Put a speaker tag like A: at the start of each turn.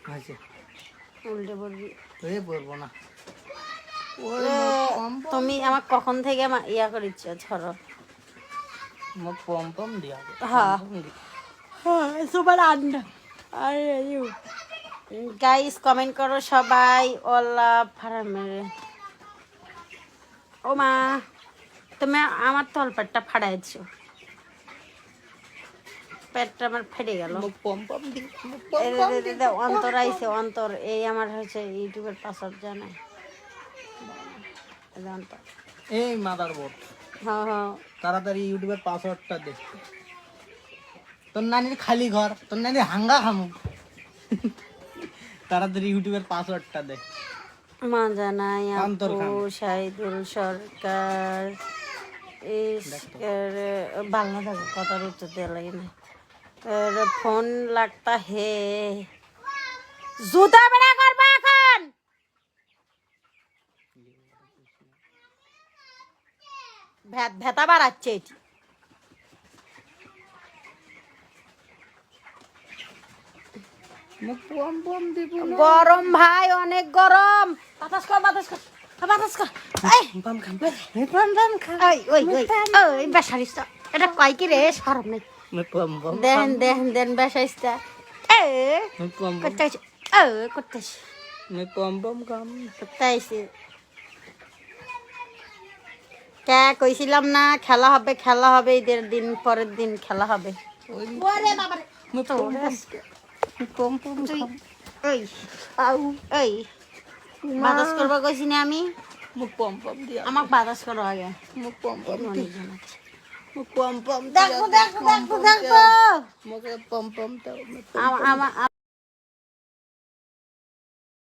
A: আচ্ছা
B: উল্টে পড়বি
A: এ পড়বো না
B: তুমি আমার কখন থেকে আমার ইয়া করিচ্ছ ছড়ো
A: মুখ পম পম দিয়া
B: হ্যাঁ হ্যাঁ তোমার আন্ডা আরে গাইস কমেন্ট করো সবাই ওলা ফারা মেরে ও মা তুমি আমার তলপেটটা ফাড়াইছো পেটটা আমার ফেটে গেল
A: মুখ পম পম দি
B: অন্তর আইছে অন্তর এই আমার হচ্ছে ইউটিউবের পাসওয়ার্ড জানাই অন্তর
A: এই মাদারবোর্ড
B: হ্যাঁ হ্যাঁ
A: তাড়াতাড়ি ইউটিউবের পাসওয়ার্ডটা দে তোর নানির খালি ঘর তোর নানি হাঙ্গা খামু তাড়াতাড়ি ইউটিউবের পাসওয়ার্ডটা দে
B: মা জানাই
A: অন্তর
B: আপু
A: খান।
B: শাহিদুল সরকার বাংলা থাকে কথার উত্তর দেওয়া লাগে না ফোন লাগতা হে জুতা বেড়া করবা এখন ভেতা বাড়াচ্ছে এটি
A: মুখ পম পম দিব
B: গরম ভাই অনেক গরম বাতাস কর বাতাস কর বাতাস কর এই
A: পম খাম
B: ওই বেসারিস্তা এটা কয় কি রে সরম নেই
A: মুখ পম পম
B: দেন বেসারিস্তা এ
A: মুখ পম পম
B: করতেছি করতেছি
A: মুখ পম পম খাম
B: করতেছি কে কইছিলাম না খেলা হবে ঈদের দিন পরের দিন খেলা হবে ওরে বাবারে
A: মুখ পম পম
B: তুই ওই বাতাস করবা কইছি না আমি
A: মুখ পম পম দিয়া
B: আমাকে বাতাস করো আগে
A: মুখ পম পম
B: অনেক জন আছে।
A: মুখ পম পম
B: দেখো
A: মুখে পম পম দাও
B: আমার